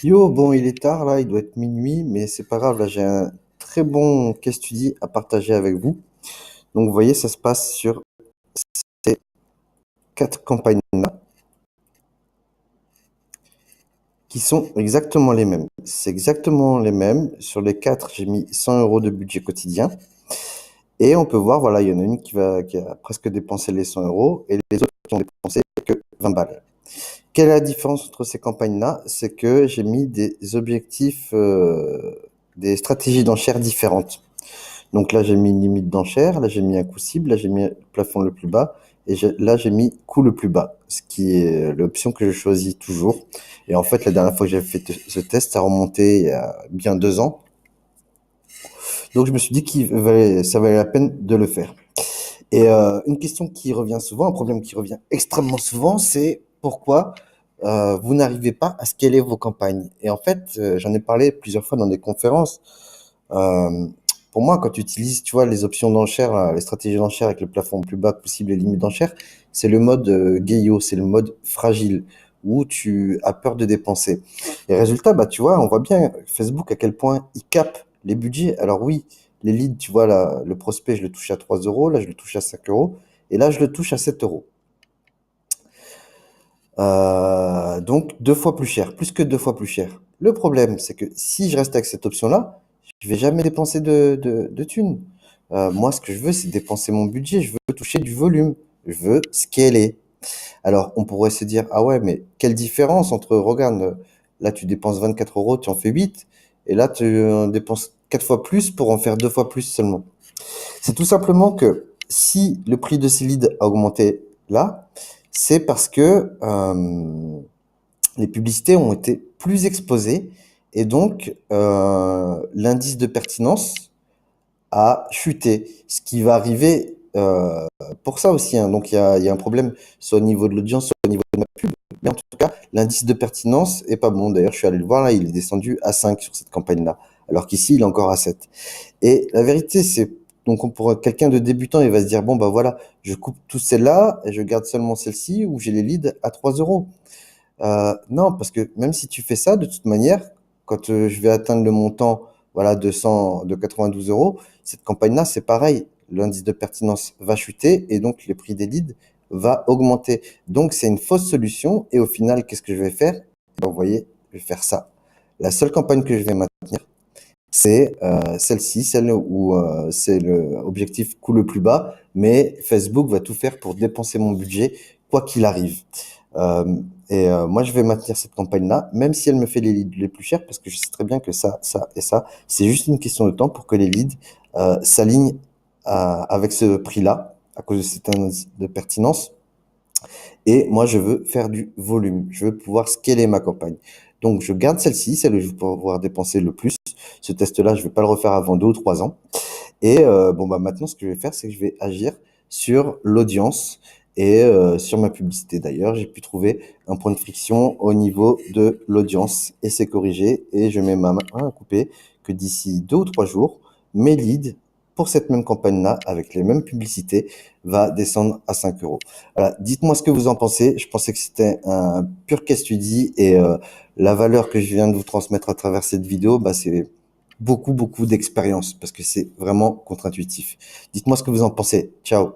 Yo, bon, il est tard là, il doit être minuit, mais c'est pas grave, là j'ai un très bon case study à partager avec vous. Donc vous voyez, ça se passe sur ces quatre campagnes-là qui sont exactement les mêmes. C'est exactement les mêmes. Sur les quatre, j'ai mis 100 euros de budget quotidien. Et on peut voir, voilà, il y en a une qui a presque dépensé les 100 euros et les autres qui ont dépensé que 20 balles. Quelle est la différence entre ces campagnes-là? C'est que j'ai mis des objectifs, des stratégies d'enchères différentes. Donc là, j'ai mis une limite d'enchère, là, j'ai mis un coût cible, là, j'ai mis le plafond le plus bas, et là, j'ai mis coût le plus bas, ce qui est l'option que je choisis toujours. Et en fait, la dernière fois que j'ai fait ce test, ça remontait il y a bien 2 ans. Donc, je me suis dit ça valait la peine de le faire. Et une question qui revient souvent, un problème qui revient extrêmement souvent, c'est pourquoi vous n'arrivez pas à scaler vos campagnes. Et en fait, j'en ai parlé plusieurs fois dans des conférences. Euh, pour moi, quand tu utilises, tu vois, les options d'enchère, les stratégies d'enchère avec le plafond le plus bas possible et les limites d'enchère, c'est le mode Gaillot, c'est le mode fragile où tu as peur de dépenser. Et résultat, bah, tu vois, on voit bien Facebook à quel point il capte les budgets. Alors oui, les leads, tu vois, là, le prospect, je le touche à 3 euros, là, je le touche à 5 euros, et là, je le touche à 7 euros. Donc, deux fois plus cher, plus que deux fois plus cher. Le problème, c'est que si je reste avec cette option-là, je vais jamais dépenser de thunes. Moi, ce que je veux, c'est dépenser mon budget. Je veux toucher du volume. Je veux scaler. Alors, on pourrait se dire, ah ouais, mais quelle différence entre, regarde, là, tu dépenses 24 euros, tu en fais 8, et là, tu dépenses 4 fois plus pour en faire 2 fois plus seulement. C'est tout simplement que si le prix de ces leads a augmenté là, c'est parce que les publicités ont été plus exposées et donc l'indice de pertinence a chuté, ce qui va arriver pour ça aussi, hein. Donc il y a un problème soit au niveau de l'audience, soit au niveau de ma pub. Mais en tout cas, l'indice de pertinence est pas bon. D'ailleurs, je suis allé le voir là, il est descendu à 5 sur cette campagne-là, alors qu'ici, il est encore à 7. Et la vérité, c'est donc pour quelqu'un de débutant, il va se dire bon bah voilà, je coupe toutes celles-là et je garde seulement celle-ci où j'ai les leads à 3 euros. Non, parce que même si tu fais ça, de toute manière, quand je vais atteindre le montant, voilà, de 92 euros, cette campagne-là, c'est pareil. L'indice de pertinence va chuter et donc le prix des leads va augmenter. Donc, c'est une fausse solution. Et au final, qu'est-ce que je vais faire? Ben, vous voyez, je vais faire ça. La seule campagne que je vais maintenir, c'est celle-ci, celle où c'est le objectif coût le plus bas, mais Facebook va tout faire pour dépenser mon budget, quoi qu'il arrive. Euh, Moi, je vais maintenir cette campagne-là, même si elle me fait les leads les plus chers, parce que je sais très bien que ça et ça, c'est juste une question de temps pour que les leads s'alignent avec ce prix-là, à cause de cet indice de pertinence. Et moi, je veux faire du volume. Je veux pouvoir scaler ma campagne. Donc, je garde celle-ci, celle où je vais pouvoir dépenser le plus. Ce test-là, je vais pas le refaire avant 2 ou 3 ans. Et bon, bah maintenant, ce que je vais faire, c'est que je vais agir sur l'audience et sur ma publicité. D'ailleurs, j'ai pu trouver un point de friction au niveau de l'audience et c'est corrigé. Et je mets ma main à couper que d'ici 2 ou 3 jours, mes leads pour cette même campagne-là, avec les mêmes publicités, va descendre à 5 euros. Voilà, dites-moi ce que vous en pensez. Je pensais que c'était un pur case study et la valeur que je viens de vous transmettre à travers cette vidéo, bah, c'est beaucoup d'expérience parce que c'est vraiment contre-intuitif. Dites-moi ce que vous en pensez. Ciao.